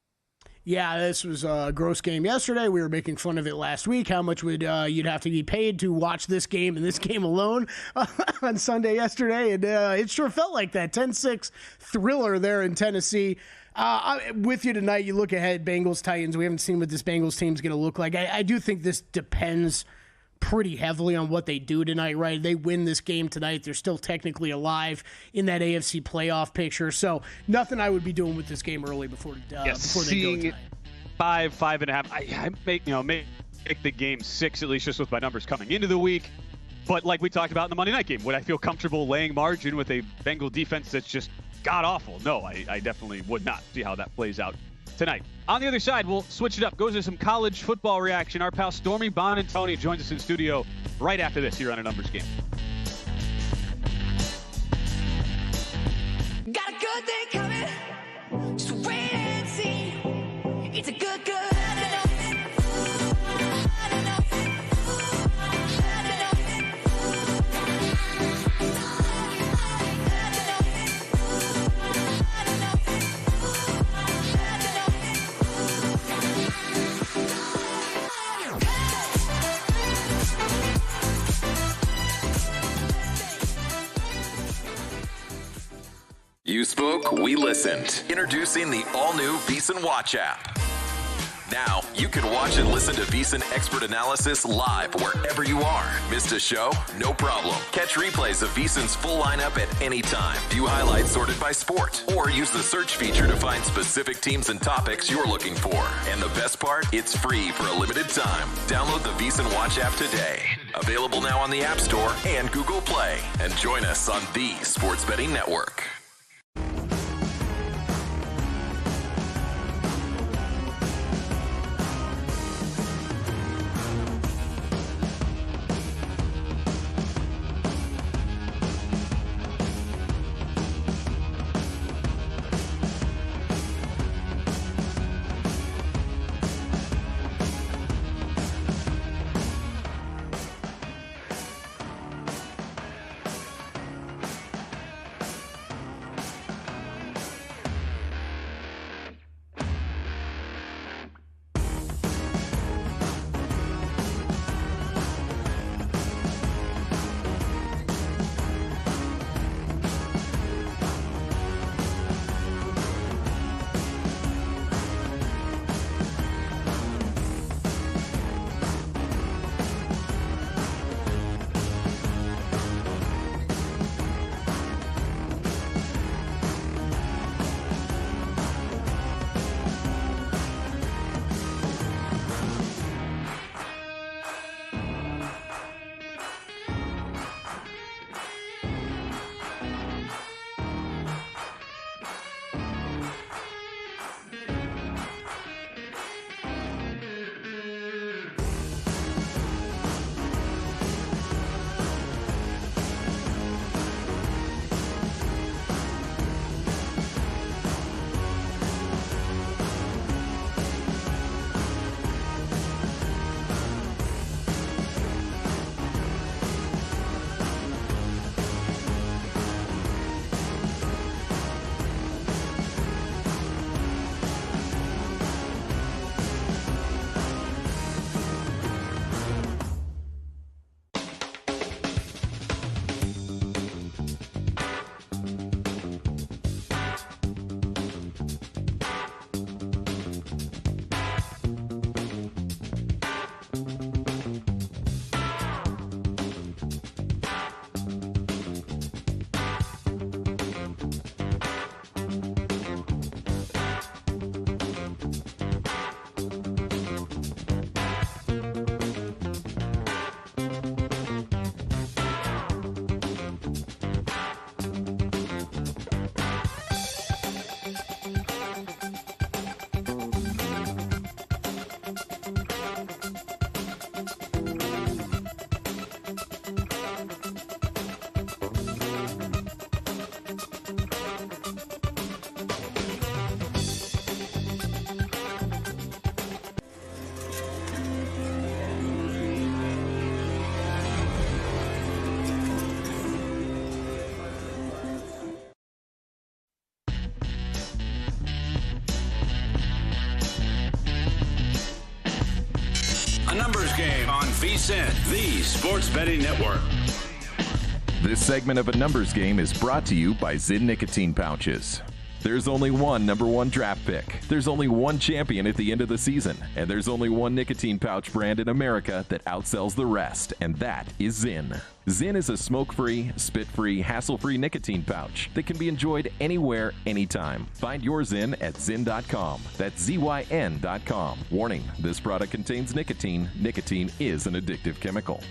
Yeah, this was a gross game yesterday. We were making fun of it last week. How much would you'd have to be paid to watch this game and this game alone on Sunday yesterday? And it sure felt like that. 10-6 thriller there in Tennessee. With you tonight, you look ahead, Bengals-Titans. We haven't seen what this Bengals team's going to look like. I do think this depends pretty heavily on what they do tonight, right? They win this game tonight, they're still technically alive in that AFC playoff picture. So nothing I would be doing with this game early before they go tonight. 5.5. I make the game 6 at least just with my numbers coming into the week. But like we talked about in the Monday night game, would I feel comfortable laying margin with a Bengal defense that's just god awful? No, I definitely would not. See how that plays out tonight. On the other side, we'll switch it up. Goes to some college football reaction. Our pal Stormy Buonantony joins us in studio right after this here on A Numbers Game. Got a good thing coming. Just wait and see. It's a good. You spoke, we listened. Introducing the all-new VSiN Watch app. Now, you can watch and listen to VSiN expert analysis live wherever you are. Missed a show? No problem. Catch replays of VSiN's full lineup at any time. View highlights sorted by sport. Or use the search feature to find specific teams and topics you're looking for. And the best part? It's free for a limited time. Download the VSiN Watch app today. Available now on the App Store and Google Play. And join us on the Sports Betting Network. Numbers Game on VSiN, the sports betting network. This segment of A Numbers Game is brought to you by ZYN nicotine pouches. There's only one number one draft pick. There's only one champion at the end of the season. And there's only one nicotine pouch brand in America that outsells the rest, and that is ZYN. ZYN is a smoke-free, spit-free, hassle-free nicotine pouch that can be enjoyed anywhere, anytime. Find your ZYN at ZYN.com. That's ZYN.com. Warning, this product contains nicotine. Nicotine is an addictive chemical.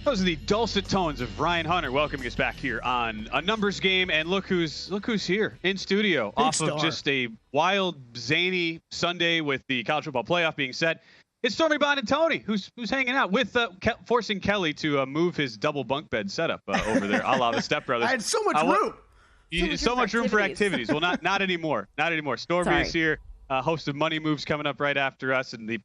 Those are the dulcet tones of Ryan Hunter welcoming us back here on A Numbers Game. And look who's here in studio off of just a wild, zany Sunday with the college football playoff being set. It's Stormy Buonantony who's hanging out with forcing Kelly to move his double bunk bed setup over there, a la the Step Brothers. I had so much room. So much room for activities. Well, not anymore. Not anymore. Stormy is here. Host of Money Moves coming up right after us, and the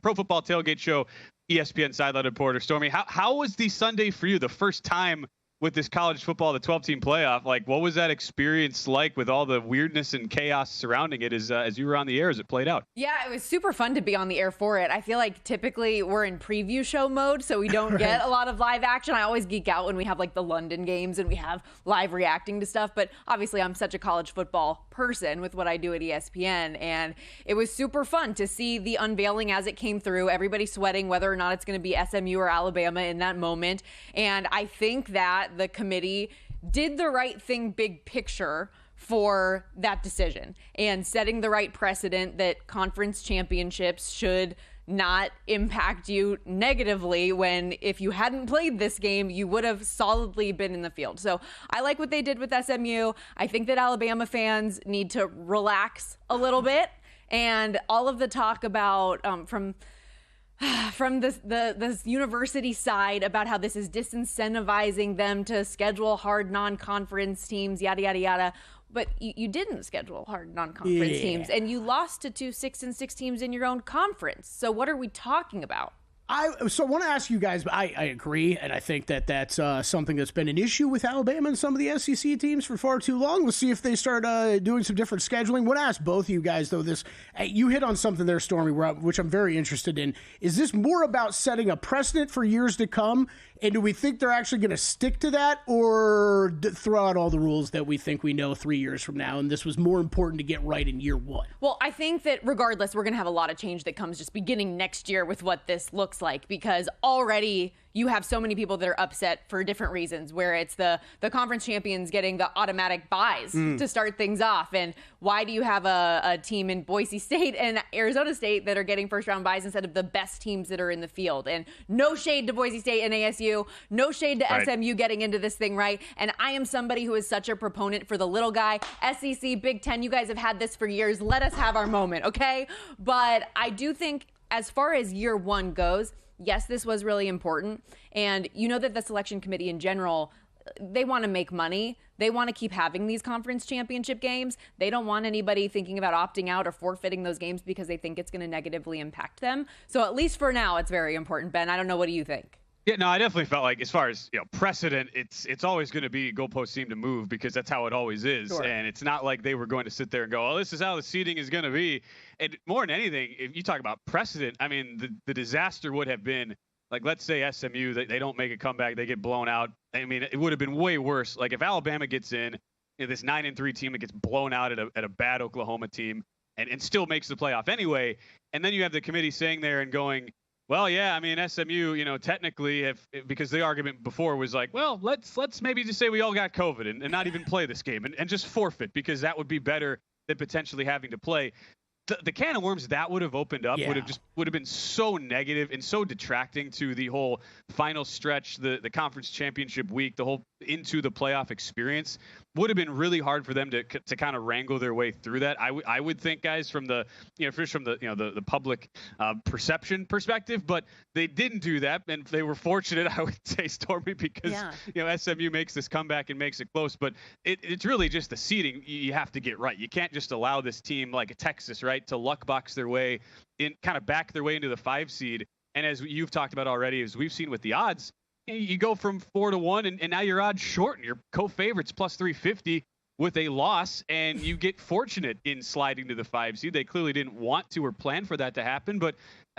Pro Football Tailgate Show, ESPN sideline reporter. Stormy, how was the Sunday for you? The first time with this college football, the 12-team playoff. Like, what was that experience like with all the weirdness and chaos surrounding it as you were on the air as it played out? Yeah, it was super fun to be on the air for it. I feel like typically we're in preview show mode, so we don't get a lot of live action. I always geek out when we have like the London games and we have live reacting to stuff. But obviously I'm such a college football person with what I do at ESPN. And it was super fun to see the unveiling as it came through. Everybody sweating whether or not it's going to be SMU or Alabama in that moment. And I think that the committee did the right thing big picture for that decision and setting the right precedent that conference championships should not impact you negatively when if you hadn't played this game, you would have solidly been in the field. So I like what they did with SMU. I think that Alabama fans need to relax a little bit, and all of the talk about from this university side about how this is disincentivizing them to schedule hard non-conference teams, yada, yada, yada. But you didn't schedule hard non-conference teams, and you lost to 2 6-6 teams in your own conference. So what are we talking about? I want to ask you guys, I agree, and I think that that's something that's been an issue with Alabama and some of the SEC teams for far too long. We'll see if they start doing some different scheduling. I want to ask both of you guys, though, this. You hit on something there, Stormy, which I'm very interested in. Is this more about setting a precedent for years to come, and do we think they're actually going to stick to that, or throw out all the rules that we think we know 3 years from now, and this was more important to get right in year one? Well, I think that regardless, we're going to have a lot of change that comes just beginning next year with what this looks like, because already you have so many people that are upset for different reasons, where it's the conference champions getting the automatic buys to start things off. And why do you have a team in Boise State and Arizona State that are getting first round buys instead of the best teams that are in the field? And no shade to Boise State and ASU, no shade to SMU getting into this thing, right? And I am somebody who is such a proponent for the little guy. SEC, Big Ten, you guys have had this for years. Let us have our moment, okay? But I do think as far as year one goes, yes, this was really important. And you know that the selection committee in general, they want to make money. They want to keep having these conference championship games. They don't want anybody thinking about opting out or forfeiting those games because they think it's going to negatively impact them. So at least for now, it's very important. Ben, I don't know. What do you think? Yeah, no, I definitely felt like as far as precedent, it's always going to be goalposts seem to move because that's how it always is. Sure. And it's not like they were going to sit there and go, oh, this is how the seeding is going to be. And more than anything, if you talk about precedent, I mean, the disaster would have been, like, let's say SMU, they don't make a comeback, they get blown out. I mean, it would have been way worse. Like if Alabama gets in, this 9-3 team that gets blown out at a bad Oklahoma team and still makes the playoff anyway. And then you have the committee sitting there and going, well, yeah, I mean, SMU, technically, because the argument before was like, well, let's maybe just say we all got COVID and not even play this game and just forfeit because that would be better than potentially having to play. The can of worms that would have opened up would have been so negative and so detracting to the whole final stretch, the conference championship week, the whole into the playoff experience. Would have been really hard for them to kind of wrangle their way through that. I would think, guys, from the first from the public perception perspective, but they didn't do that, and they were fortunate, I would say, Stormy, because SMU makes this comeback and makes it close. But it's really just the seeding you have to get right. You can't just allow this team like a Texas, right, to luck box their way in, kind of back their way into the 5 seed. And as you've talked about already, as we've seen with the odds, you go from 4-1 and now your odds shorten. Your co-favorites plus 350 with a loss, and you get fortunate in sliding to the 5 seed. They clearly didn't want to or plan for that to happen, but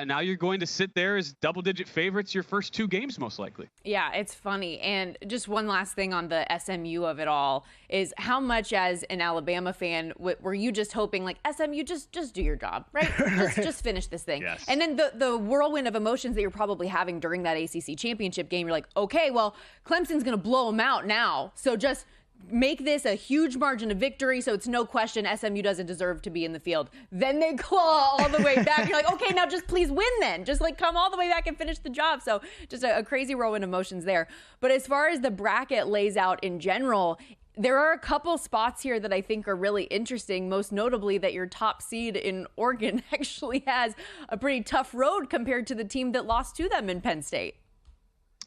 now you're going to sit there as double-digit favorites your first 2 games, most likely. Yeah, it's funny. And just one last thing on the SMU of it all is how much, as an Alabama fan, were you just hoping, like, SMU, just do your job, right? Just finish this thing. Yes. And then the whirlwind of emotions that you're probably having during that ACC championship game, you're like, okay, well, Clemson's going to blow them out now, so just make this a huge margin of victory, so it's no question SMU doesn't deserve to be in the field. Then they claw all the way back. You're like, okay, now just please win then. Just like come all the way back and finish the job. So just a crazy whirlwind of emotions there. But as far as the bracket lays out in general, there are a couple spots here that I think are really interesting, most notably that your top seed in Oregon actually has a pretty tough road compared to the team that lost to them in Penn State.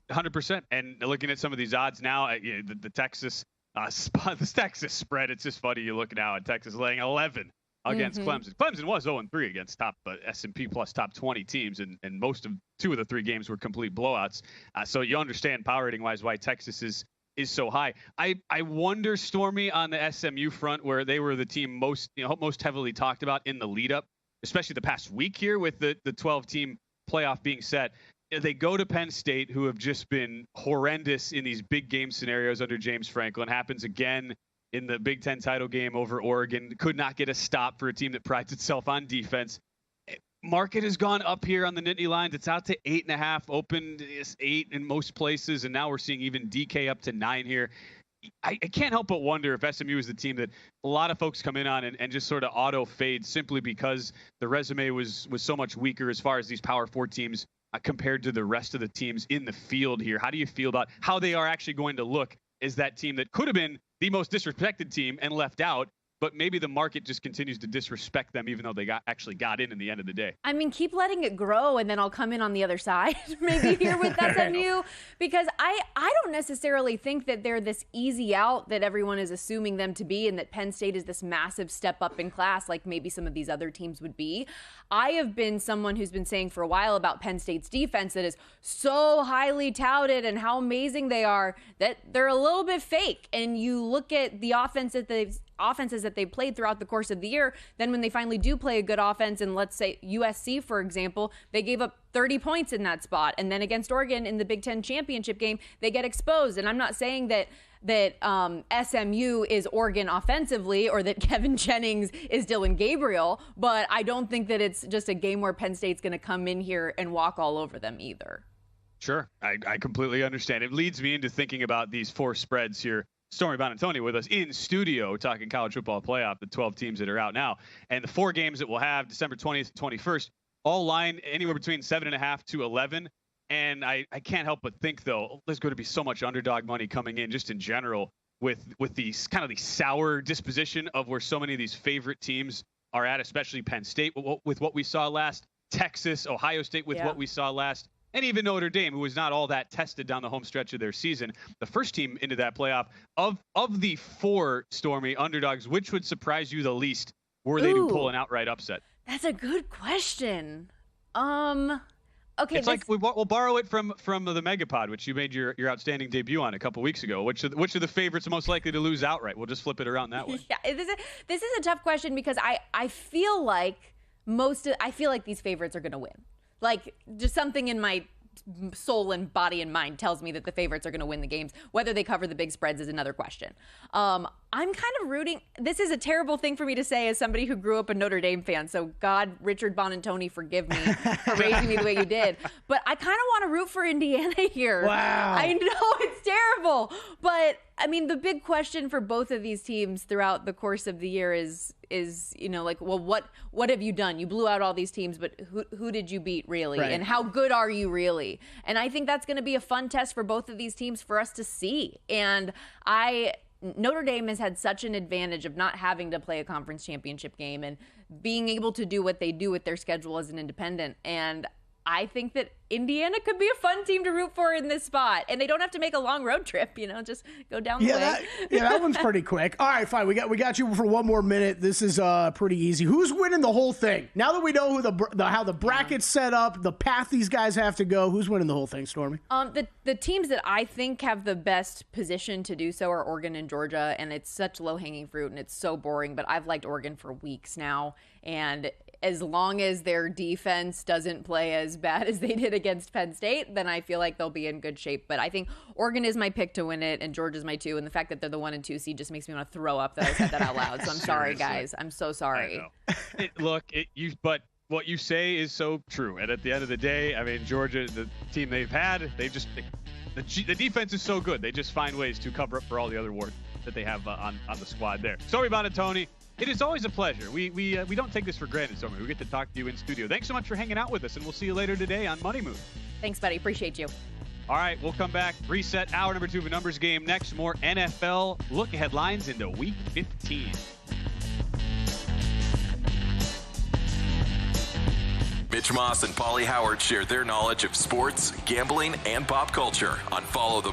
100%. And looking at some of these odds now, the Texas the Texas spread, it's just funny. You look now at Texas laying 11 against Clemson. Clemson was 0-3 against top S&P plus top 20 teams, and most of 2 of the 3 games were complete blowouts. So you understand power rating wise why Texas is so high. I wonder, Stormy, on the SMU front, where they were the team most heavily talked about in the lead up, especially the past week here with the 12-team playoff being set. They go to Penn State, who have just been horrendous in these big game scenarios under James Franklin. Happens again in the Big Ten title game over Oregon. Could not get a stop for a team that prides itself on defense. Market has gone up here on the Nittany lines. It's out to 8.5, opened 8 in most places, and now we're seeing even DK up to 9 here. I can't help but wonder if SMU is the team that a lot of folks come in on and just sort of auto fade simply because the resume was so much weaker as far as these Power 4 teams compared to the rest of the teams in the field here. How do you feel about how they are actually going to look as that team that could have been the most disrespected team and left out, but maybe the market just continues to disrespect them even though they actually got in the end of the day? I mean, keep letting it grow, and then I'll come in on the other side maybe here with SMU, because I don't necessarily think that they're this easy out that everyone is assuming them to be, and that Penn State is this massive step up in class like maybe some of these other teams would be. I have been someone who's been saying for a while about Penn State's defense that is so highly touted and how amazing they are that they're a little bit fake. And you look at the offenses that they've played throughout the course of the year, then when they finally do play a good offense, and let's say USC, for example, they gave up 30 points in that spot. And then against Oregon in the Big Ten championship game, they get exposed. And I'm not saying that SMU is Oregon offensively or that Kevin Jennings is Dylan Gabriel, but I don't think that it's just a game where Penn State's going to come in here and walk all over them either. Sure. I completely understand. It leads me into thinking about these 4 spreads here. Stormy Buonantony with us in studio talking college football playoff, the 12 teams that are out now. And the 4 games that we'll have December 20th, 21st, all line anywhere between 7.5 to 11. And I can't help but think, though, there's going to be so much underdog money coming in just in general with these kind of the sour disposition of where so many of these favorite teams are at, especially Penn State with what we saw last, Texas, Ohio State with what we saw last, and even Notre Dame, who was not all that tested down the home stretch of their season. The first team into that playoff. Of the 4, Stormy, underdogs, which would surprise you the least were they to pull an outright upset? That's a good question. Okay, it's like we'll borrow it from the Megapod, which you made your outstanding debut on a couple weeks ago. Which are the favorites most likely to lose outright? We'll just flip it around that way. Yeah, this is a tough question because I feel like these favorites are going to win. Like, just something in my soul and body and mind tells me that the favorites are going to win the games. Whether they cover the big spreads is another question. I'm kind of rooting. This is a terrible thing for me to say as somebody who grew up a Notre Dame fan. So God, Richard Buonantony, forgive me for raising me the way you did. But I kind of want to root for Indiana here. Wow. I know it's terrible. But I mean, the big question for both of these teams throughout the course of the year is like, well, what have you done? You blew out all these teams, but who did you beat really? Right. And how good are you really? And I think that's going to be a fun test for both of these teams for us to see. And Notre Dame has had such an advantage of not having to play a conference championship game and being able to do what they do with their schedule as an independent. And I think that Indiana could be a fun team to root for in this spot. And they don't have to make a long road trip, just go down the way. That one's pretty quick. All right, fine. We got you for one more minute. This is pretty easy. Who's winning the whole thing? Now that we know who how the bracket's set up, the path these guys have to go, who's winning the whole thing, Stormy? The teams that I think have the best position to do so are Oregon and Georgia, and it's such low-hanging fruit, and it's so boring, but I've liked Oregon for weeks now, and as long as their defense doesn't play as bad as they did against Penn State, then I feel like they'll be in good shape. But I think Oregon is my pick to win it, and Georgia's my 2. And the fact that they're the 1 and 2 seed just makes me want to throw up that I said that out loud. So I'm sorry, guys. I'm so sorry. But what you say is so true. And at the end of the day, I mean, Georgia, the team they've had, the defense is so good. They just find ways to cover up for all the other warts that they have on the squad there. Stormy Buonantony, it is always a pleasure. We don't take this for granted, Stormy. We get to talk to you in studio. Thanks so much for hanging out with us, and we'll see you later today on Money Move. Thanks, buddy. Appreciate you. All right, we'll come back. Reset hour number 2 of a numbers game next. More NFL look-ahead lines into Week 15. Mitch Moss and Pauly Howard share their knowledge of sports, gambling, and pop culture on Follow the